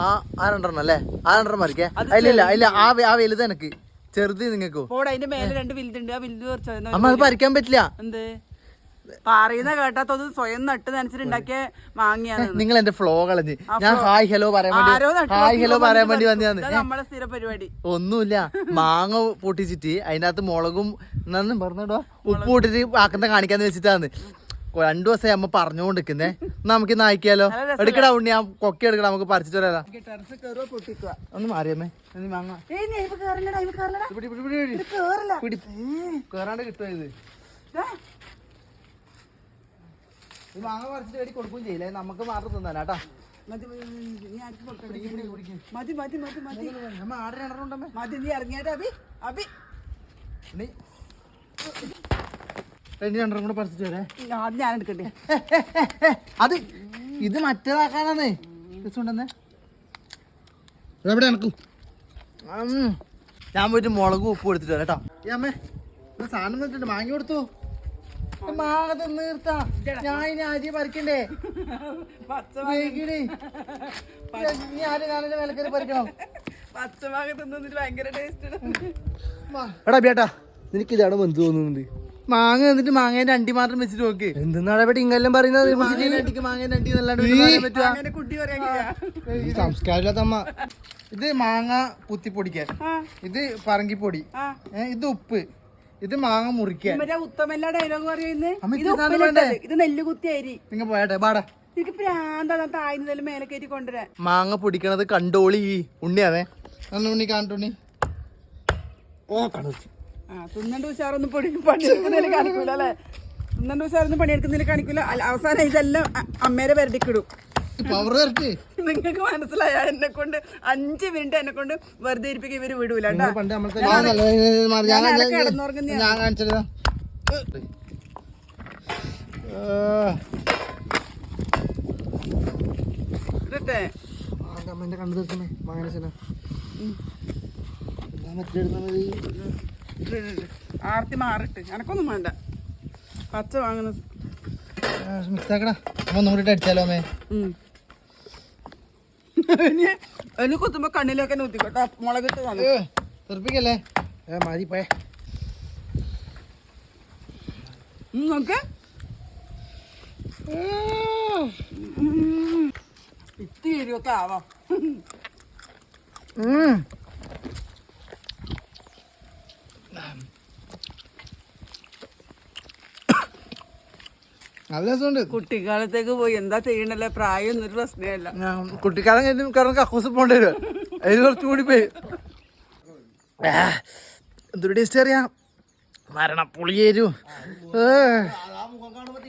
ആ രണ്ടെണ്ണം അല്ലേ? ആ രണ്ടെണ്ണം മറിക്കേ. ഇല്ല ആ വലുത് എനക്ക്, ചെറുത് നിങ്ങൾക്കോ? അതിന്റെ മേലെ 2 വലുതുണ്ട്. ആ വലുത് കുറച്ച് അമ്മ അത് പറിക്കാൻ പറ്റില്ല. എന്ത് പറയുന്ന കേട്ടാത്തത് സ്വയം നട്ട് നനച്ചിട്ടുണ്ടാക്കിയ മാങ്ങിയാണ്. നിങ്ങൾ എന്റെ ഫ്ലോ കളഞ്ഞ്. ഞാൻ ഹായ് ഹലോ പറയാൻ വേണ്ടി വന്നതാണ്. നമ്മളെ സ്ഥിര പരിപാടി ഒന്നുമില്ല, മാങ്ങ പൊട്ടിച്ചിട്ട് അതിനകത്ത് മുളകും എന്നാന്ന് പറഞ്ഞോ ഉപ്പ് ഇട്ടിട്ട് ആക്കുന്ന കാണിക്കാന്ന് വെച്ചിട്ടാന്ന് 2 ദിവസമായി അമ്മ പറഞ്ഞുകൊണ്ടിരിക്കുന്നേ. നമുക്ക് നായിക്കാലോ. എടുക്കടാ ഉണ്ണി, ആ കൊക്കി എടുക്കടാ, നമുക്ക് പറിച്ചിട്ട് വരാം. ഒന്ന് മാറിയമ്മേ. മാങ്ങ കേറാണ്ട് കിട്ടുമോ ഇത്? ഈ മാങ്ങ പറിച്ചിട്ട് വേണ്ടി കൊടുക്കുകയും ചെയ്യില്ലേ, നമുക്ക് മാത്രം തിന്നാലാട്ടാ. കൂടെ പറിച്ചിട്ട് വരേ. ഞാൻ എടുക്കട്ടെ. അത് ഇത് മറ്റേതാക്കാനാന്നേ. എവിടെ എനക്കും ഞാൻ പോയിട്ട് മുളകും ഉപ്പ് കൊടുത്തിട്ട് വരാം കേട്ടോ. ഈ അമ്മേ സാധനം തന്നിട്ടുണ്ട്, മാങ്ങി കൊടുത്തു. മാങ്ങ തിന്നീർത്താ ഞാൻ ഇനി അരി പറിക്കണ്ടേ? വിലക്കറി പറിക്കണം. പച്ചമാങ്ങ തിന്നിട്ട് ഭയങ്കര ടേസ്റ്റ്. എടാ ബേട്ടാ, നിനക്ക് ഇതാണ് എന്ത് തോന്നുന്നുണ്ട്? മാങ്ങ എന്നിട്ട് മാങ്ങേന്റെ അണ്ടി മാത്രം വെച്ചിട്ട് നോക്ക്. എന്തെന്നാണ് ഇവിടെ ഇങ്ങെല്ലാം പറയുന്നത്? മാങ്ങേന്റെ അണ്ടി സംസ്കാരമില്ലാത്ത അമ്മ. ഇത് മാങ്ങ കുത്തിപ്പൊടിക്കാൻ, ഇത് പറങ്കിപ്പൊടി, ഇത് ഉപ്പ്, ഇത് മാങ്ങ മുറിക്കാൻ. ഉത്തമല്ല ഡയലോഗ് പറയുന്നത്. ഇത് നെല്ല് കുത്തി അരി. നിങ്ങൾ പോയാട്ടെ ബാടാ. എനിക്ക് പ്രാന്താണ് താഴ്ന്നതിൽ മേലെ കയറ്റി കൊണ്ടുവരാൻ. മാങ്ങ പൊടിക്കണത് കണ്ടോളി ഉണ്ണിയാവേ. ഉണ്ണി കാണുണ്ണി. ഓ കണു തിന്നണ്ട് ഉഷാറൊന്നും പണിയെടുക്കുന്നതിൽ കാണിക്കൂല അല്ലെ? തിന്നണ്ട് ഉഷാറൊന്നും പണിയെടുക്കുന്നതിൽ കാണിക്കൂല. അവസാനം ഇതെല്ലാം അമ്മേരെ വരടിക്കിടും. നിങ്ങൾക്ക് മനസ്സിലായ എന്നെ കൊണ്ട് 5 മിനിറ്റ് എന്നെ കൊണ്ട് വെറുതെ ഇരിപ്പിക്കുക ഇവര് വിടൂല. ആർത്തി മാറിട്ട് എനക്കൊന്നും വേണ്ട. പച്ച വാങ്ങുന്ന മിക്സ് ആക്കടാ. ഒന്നുകൂടി അടിച്ചാലോ അമ്മേ? അതിന് കുത്തുമ്പോ കണ്ണിലൊക്കെ നൂത്തിക്കോട്ടെ. മുളകിട്ട് തെറിപ്പിക്കല്ലേ? മതി പോയെ. നോക്ക് ഇത്തിരിയൊക്കെ ആവാം. നല്ല രസമുണ്ട്. കുട്ടിക്കാലത്തേക്ക് പോയി എന്താ ചെയ്യണല്ലേ? പ്രായം ഒന്നും പ്രശ്നമല്ല. കുട്ടിക്കാലം കാരണം കക്കൂസ് പോണ്ടി വരും. അതിന് കുറച്ചും കൂടി പോയി. എന്തൊരു ടേസ്റ്റ് അറിയാം. മരണ പുളിയേരും.